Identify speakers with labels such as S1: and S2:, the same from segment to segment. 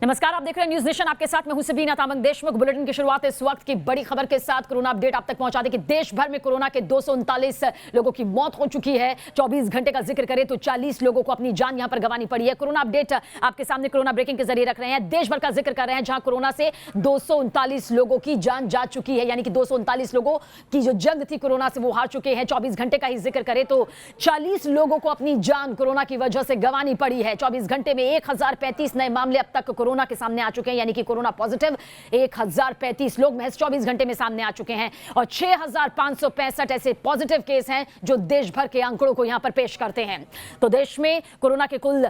S1: नमस्कार, आप देख रहे हैं न्यूज नेशन। आपके साथ मैं हूं सबीना तामंग देशमुख। बुलेटिन की शुरुआत इस वक्त की बड़ी खबर के साथ कोरोना अपडेट आप तक पहुंचा दें कि देश भर में कोरोना के 239 लोगों की मौत हो चुकी है। 24 घंटे का जिक्र करें तो 40 लोगों को अपनी जान यहां पर गंवानी पड़ी है। कोरोना अपडेट आपके सामने कोरोना ब्रेकिंग के जरिए रख रहे हैं। देश भर का जिक्र कर रहे हैं जहां कोरोना से 239 लोगों की जान जा चुकी है, यानी कि 239 लोगों की जो जंग थी कोरोना से वो हार चुके हैं। 24 घंटे का ही जिक्र करें तो 40 लोगों को अपनी जान कोरोना की वजह से गंवानी पड़ी है। 24 घंटे में 1035 नए मामले अब तक कोरोना के सामने आ चुके हैं, यानी कि कोरोना पॉजिटिव 1035 लोग महज 24 घंटे में सामने आ चुके हैं और 6565 ऐसे पॉजिटिव केस हैं जो देश भर के आंकड़ों को यहां पर पेश करते हैं। तो देश में कोरोना के कुल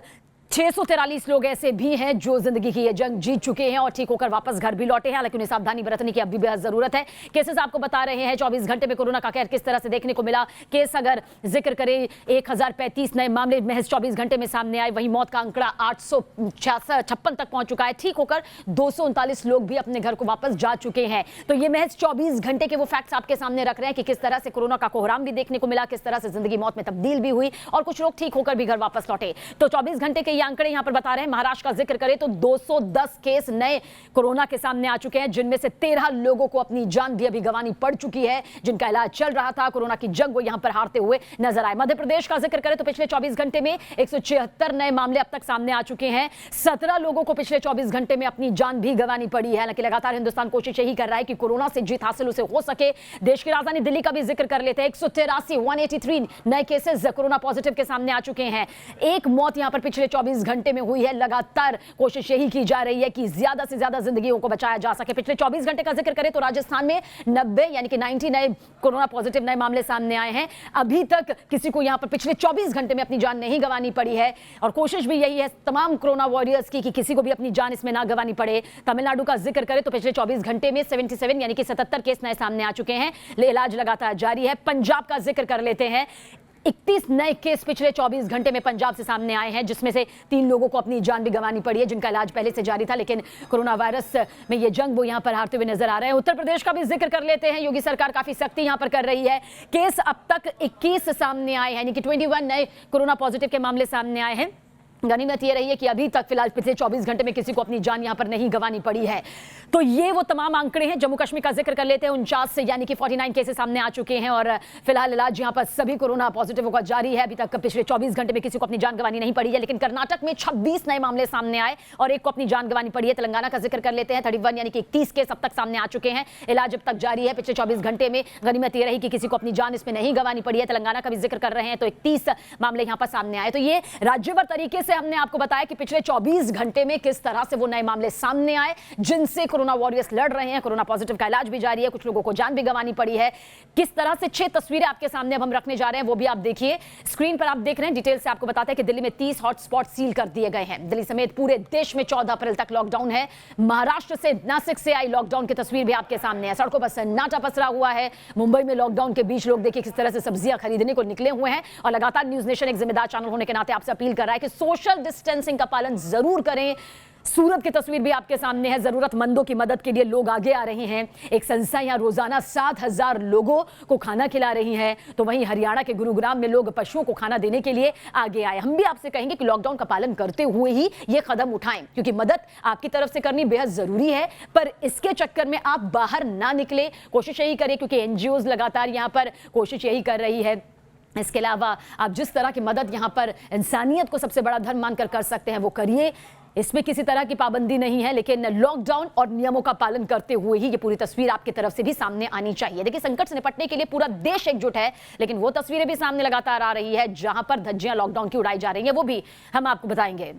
S1: 643 लोग ऐसे भी हैं जो जिंदगी की ये जंग जीत चुके हैं और ठीक होकर वापस घर भी लौटे हैं। हालांकि उन्हें सावधानी बरतने की अब भी बेहद जरूरत है। केसेस आपको बता रहे हैं 24 घंटे में कोरोना का कहर किस तरह से देखने को मिला। केस अगर जिक्र करें 1035 नए मामले महज 24 घंटे में सामने आए, वहीं मौत का आंकड़ा 856 तक पहुंच चुका है। ठीक होकर 239 लोग भी अपने घर को वापस जा चुके हैं। तो ये महज 24 घंटे के वो फैक्ट्स आपके सामने रख रहे हैं कि किस तरह से कोरोना का कोहराम भी देखने को मिला, किस तरह से जिंदगी मौत में तब्दील भी हुई और कुछ लोग ठीक होकर भी घर वापस लौटे। तो 24 घंटे के ये आंकड़े यहां पर बता रहे हैं। महाराष्ट्र का जिक्र करें तो 210 केस नए कोरोना के सामने आ चुके हैं, जिनमें से 13 लोगों को अपनी जान भी अभी गंवानी पड़ चुकी है, जिनका इलाज चल रहा था। कोरोना की जंग वो यहां पर हारते हुए नजर आए। मध्य प्रदेश का जिक्र करें तो पिछले 24 घंटे में 176 नए मामले अब तक सामने आ चुके हैं। 17 लोगों को पिछले 24 घंटे में अपनी जान भी गंवानी पड़ी है। हालांकि लगातार हिंदुस्तान कोशिश यही कर रहा है कि कोरोना से जीत हासिल उसे हो सके। देश की राजधानी दिल्ली का भी जिक्र कर लेते हैं। 183 नए केसेस कोरोना पॉजिटिव के सामने आ चुके हैं। एक मौत यहां पर पिछले 24 घंटे में हुई है। लगातार कोशिश यही की जा रही है कि ज्यादा से ज्यादा जिंदगियों को बचाया जा सके। पिछले 24 घंटे का जिक्र करें तो राजस्थान में 90 यानी कि 90 नए कोरोना पॉजिटिव नए मामले सामने आए हैं। अभी तक किसी को यहां पर पिछले 24 घंटे में अपनी जान नहीं गंवानी पड़ी है और कोशिश भी यही है तमाम कोरोना वॉरियर्स की कि किसी को भी अपनी जान इसमें ना गंवानी पड़े। तमिलनाडु का जिक्र करें तो पिछले 24 घंटे में 77 यानी कि 77 केस नए सामने आ चुके हैं। इलाज लगातार जारी है। पंजाब का जिक्र कर लेते हैं। 31 नए केस पिछले 24 घंटे में पंजाब से सामने आए हैं, जिसमें से 3 लोगों को अपनी जान भी गंवानी पड़ी है, जिनका इलाज पहले से जारी था, लेकिन कोरोना वायरस में ये जंग वो यहां पर हारते हुए नजर आ रहे हैं। उत्तर प्रदेश का भी जिक्र कर लेते हैं। योगी सरकार काफी सख्ती यहां पर कर रही है। केस अब तक 21 सामने आए हैं, यानी कि 21 नए कोरोना पॉजिटिव के मामले सामने आए हैं। गनीमत ये रही है कि अभी तक फिलहाल पिछले 24 घंटे में किसी को अपनी जान यहां पर नहीं गंवानी पड़ी है। तो ये वो तमाम आंकड़े हैं। जम्मू कश्मीर का जिक्र कर लेते हैं। 49 से यानी कि 49 केसेस सामने आ चुके हैं और फिलहाल इलाज यहां पर सभी कोरोना पॉजिटिव का जारी है। अभी तक पिछले 24 घंटे में किसी को अपनी जान गंवानी नहीं पड़ी है। लेकिन कर्नाटक में 26 नए मामले सामने आए और एक को अपनी जान गंवानी पड़ी है। तेलंगाना का जिक्र कर लेते हैं। 31 यानी कि 31 केस अब तक सामने आ चुके हैं। इलाज अब तक जारी है। पिछले 24 घंटे में गनीमत ये रही कि किसी को अपनी जान इसमें नहीं गंवानी पड़ी है। तेलंगाना का भी जिक्र कर रहे हैं तो 31 मामले यहां पर सामने आए। तो ये राज्यवार तरीके से हमने आपको बताया कि पिछले 24 घंटे में किस तरह से वो नए मामले सामने आए, जिनसे कोरोना वॉरियर्स लड़ रहे हैं। कोरोना पॉजिटिव का इलाज भी जारी है। कुछ लोगों को जान भी गंवानी पड़ी है। किस तरह से 6 तस्वीरें आपके सामने अब हम रखने जा रहे हैं, वो भी आप देखिए। स्क्रीन पर आप देख रहे हैं। डिटेल से आपको बताते हैं कि दिल्ली में 30 हॉटस्पॉट सील कर दिए गए हैं। दिल्ली समेत पूरे देश में 14 अप्रैल तक लॉकडाउन है। महाराष्ट्र से नासिक से आई लॉकडाउन की तस्वीर भी आपके सामने है। सड़कों पर सन्नाटा पसरा हुआ है। मुंबई में लॉकडाउन के बीच लोग देखिए किस तरह से सब्जियां खरीदने को निकले हुए हैं और लगातार न्यूज नेशन एक जिम्मेदार चैनल होने के नाते आपसे अपील कर रहा है कि सोशल डिस्टेंसिंग का पालन जरूर करें। सूरत की तस्वीर भी आपके सामने है। जरूरतमंदों की मदद के लिए लोग आगे आ रहे हैं। एक संस्था यहां रोजाना 7000 लोगों को खाना खिला रही है। तो वहीं हरियाणा के गुरुग्राम में लोग पशुओं को खाना देने के लिए आगे आए। हम भी आपसे कहेंगे कि लॉकडाउन का पालन करते हुए ही ये कदम उठाएं, क्योंकि मदद आपकी तरफ से करनी बेहद जरूरी है। पर इसके चक्कर में आप बाहर ना निकले, कोशिश यही करें, क्योंकि एनजीओज लगातार यहां पर कोशिश यही कर रही है। इसके अलावा आप जिस तरह की मदद यहां पर इंसानियत को सबसे बड़ा धर्म मानकर कर सकते हैं वो करिए। इसमें किसी तरह की पाबंदी नहीं है, लेकिन लॉकडाउन और नियमों का पालन करते हुए ही ये पूरी तस्वीर आपकी तरफ से भी सामने आनी चाहिए। देखिए, संकट से निपटने के लिए पूरा देश एकजुट है, लेकिन वो तस्वीरें भी सामने लगातार आ रही है जहां पर धज्जियां लॉकडाउन की उड़ाई जा रही है, वो भी हम आपको बताएंगे।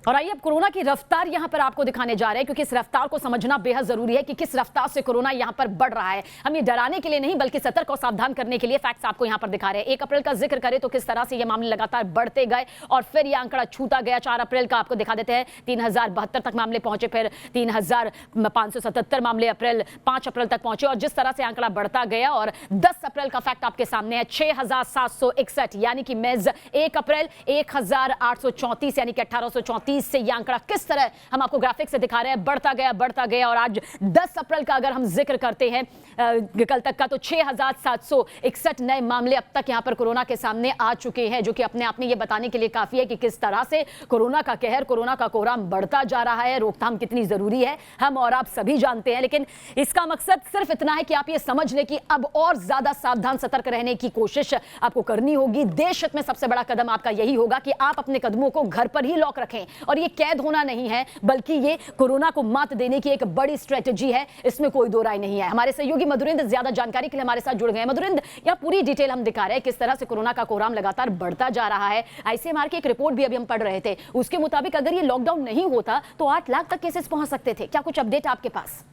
S1: और आइए अब कोरोना की रफ्तार यहां पर आपको दिखाने जा रहे हैं, क्योंकि इस रफ्तार को समझना बेहद जरूरी है कि किस रफ्तार से कोरोना यहां पर बढ़ रहा है। हम ये डराने के लिए नहीं, बल्कि सतर्क और सावधान करने के लिए फैक्ट्स आपको यहां पर दिखा रहे हैं। 1 अप्रैल का जिक्र करें तो किस तरह से ये मामले लगातार बढ़ते गए और फिर ये आंकड़ा छूता गया। 4 अप्रैल का आपको दिखा देते हैं। 3072 तक मामले पहुंचे, फिर 3577 मामले 5 अप्रैल तक पहुंचे और जिस तरह से आंकड़ा बढ़ता गया। और 10 अप्रैल का फैक्ट आपके सामने है। 6761 यानी कि मेज 1 अप्रैल 1834 यानी कि 1834 20 से ये आंकड़ा किस तरह हम आपको ग्राफिक से दिखा रहे हैं, बढ़ता गया और आज 10 अप्रैल का अगर हम जिक्र करते हैं कल तक का, तो 6,761 नए मामले अब तक यहां पर कोरोना के सामने आ चुके हैं, जो कि अपने आप में यह बताने के लिए काफी है कि किस तरह से कोरोना का कहर, कोरोना का कोहराम बढ़ता जा रहा है। रोकथाम कितनी जरूरी है हम और आप सभी जानते हैं, लेकिन इसका मकसद सिर्फ इतना है कि आप ये समझ लें कि अब और ज्यादा सावधान सतर्क रहने की कोशिश आपको करनी होगी। देश हित में सबसे बड़ा कदम आपका यही होगा कि आप अपने कदमों को घर पर ही लॉक रखें, और ये कैद होना नहीं है बल्कि ये कोरोना को मात देने की एक बड़ी स्ट्रेटेजी है, इसमें कोई दो राय नहीं है। हमारे सहयोगी मधुरेंद्र ज्यादा जानकारी के लिए हमारे साथ जुड़ गए हैं। मधुरेंद्र, यह पूरी डिटेल हम दिखा रहे हैं किस तरह से कोरोना का कोहराम लगातार बढ़ता जा रहा है। आईसीएमआर की एक रिपोर्ट भी अभी हम पढ़ रहे थे, उसके मुताबिक अगर ये लॉकडाउन नहीं होता तो 8 लाख तक केसेस पहुंच सकते थे। क्या कुछ अपडेट आपके पास?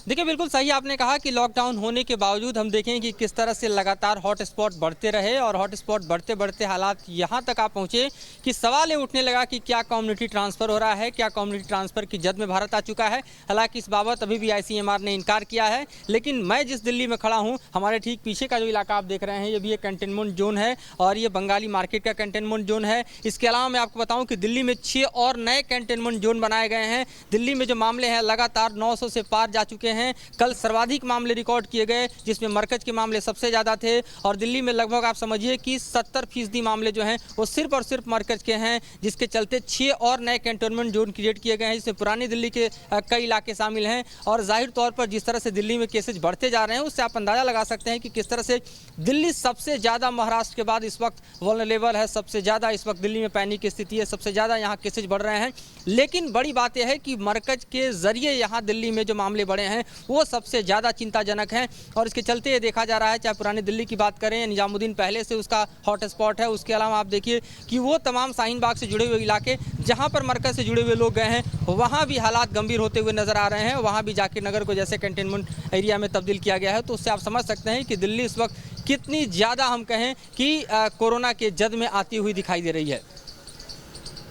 S2: देखिए, बिल्कुल सही आपने कहा कि लॉकडाउन होने के बावजूद हम देखें कि किस तरह से लगातार हॉट स्पॉट बढ़ते रहे, और हॉट स्पॉट बढ़ते बढ़ते हालात यहाँ तक आ पहुँचे कि सवाल ये उठने लगा कि क्या कम्युनिटी ट्रांसफ़र हो रहा है, क्या कम्युनिटी ट्रांसफ़र की जद में भारत आ चुका है। हालांकि इस बाबत अभी भी आईसीएमआर ने इनकार किया है, लेकिन मैं जिस दिल्ली में खड़ा हूँ, हमारे ठीक पीछे का जो इलाका आप देख रहे हैं, ये भी एक कंटेनमेंट जोन है और ये बंगाली मार्केट का कंटेनमेंट जोन है। इसके अलावा मैं आपको बताऊँ कि दिल्ली में 6 और नए कंटेनमेंट जोन बनाए गए हैं। दिल्ली में जो मामले हैं लगातार 900 से पार जा चुके हैं। कल सर्वाधिक मामले रिकॉर्ड किए गए, जिसमें मरकज के मामले सबसे ज़्यादा थे, और दिल्ली में लगभग आप समझिए कि 70% मामले जो हैं वो सिर्फ और सिर्फ मरकज के हैं, जिसके चलते 6 और नए कंटेनमेंट जोन क्रिएट किए गए हैं, जिसमें पुरानी दिल्ली के कई इलाके शामिल हैं। और जाहिर तौर पर जिस तरह से दिल्ली में केसेज बढ़ते जा रहे हैं, उससे आप अंदाज़ा लगा सकते हैं कि किस तरह से दिल्ली सबसे ज़्यादा महाराष्ट्र के बाद इस वक्त वल्नरेबल है, सबसे ज़्यादा इस वक्त दिल्ली में पैनिक की स्थिति है, सबसे ज़्यादा यहाँ केसेज बढ़ रहे हैं। लेकिन बड़ी बात यह है कि मरकज के जरिए यहाँ दिल्ली में जो मामले बढ़े हैं वो सबसे ज़्यादा चिंताजनक है, और इसके चलते ये देखा जा रहा है, चाहे पुरानी दिल्ली की बात करें, निजामुद्दीन पहले से उसका हॉट स्पॉट है। उसके अलावा आप देखिए कि वो तमाम शाहीन बाग से जुड़े हुए इलाके जहाँ पर मरकज से जुड़े हुए लोग गए हैं, वहाँ भी हालात गंभीर होते हुए नजर आ रहे हैं। वहाँ भी जाकिर नगर को जैसे कंटेनमेंट एरिया में तब्दील किया गया है, तो उससे आप समझ सकते हैं कि दिल्ली इस वक्त कितनी ज़्यादा हम कहें कि कोरोना के जद में आती हुई दिखाई दे रही है।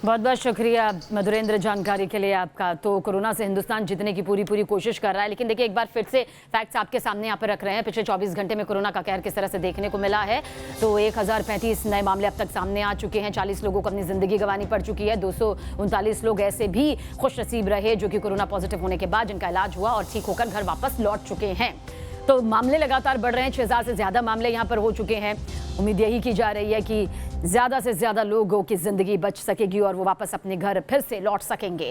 S1: बहुत बहुत शुक्रिया मधुरेंद्र जानकारी के लिए आपका। तो कोरोना से हिंदुस्तान जीतने की पूरी कोशिश कर रहा है, लेकिन देखिए एक बार फिर से फैक्ट्स आपके सामने यहाँ पर रख रहे हैं। पिछले 24 घंटे में कोरोना का कहर किस तरह से देखने को मिला है। तो 1035 नए मामले अब तक सामने आ चुके हैं। 40 लोगों को अपनी जिंदगी गंवानी पड़ चुकी है। 239 लोग ऐसे भी खुशनसीब रहे जो कि कोरोना पॉजिटिव होने के बाद जिनका इलाज हुआ और ठीक होकर घर वापस लौट चुके हैं। तो मामले लगातार बढ़ रहे हैं, 6000 से ज़्यादा मामले यहाँ पर हो चुके हैं। उम्मीद यही की जा रही है कि ज़्यादा से ज़्यादा लोगों की ज़िंदगी बच सकेगी और वो वापस अपने घर फिर से लौट सकेंगे।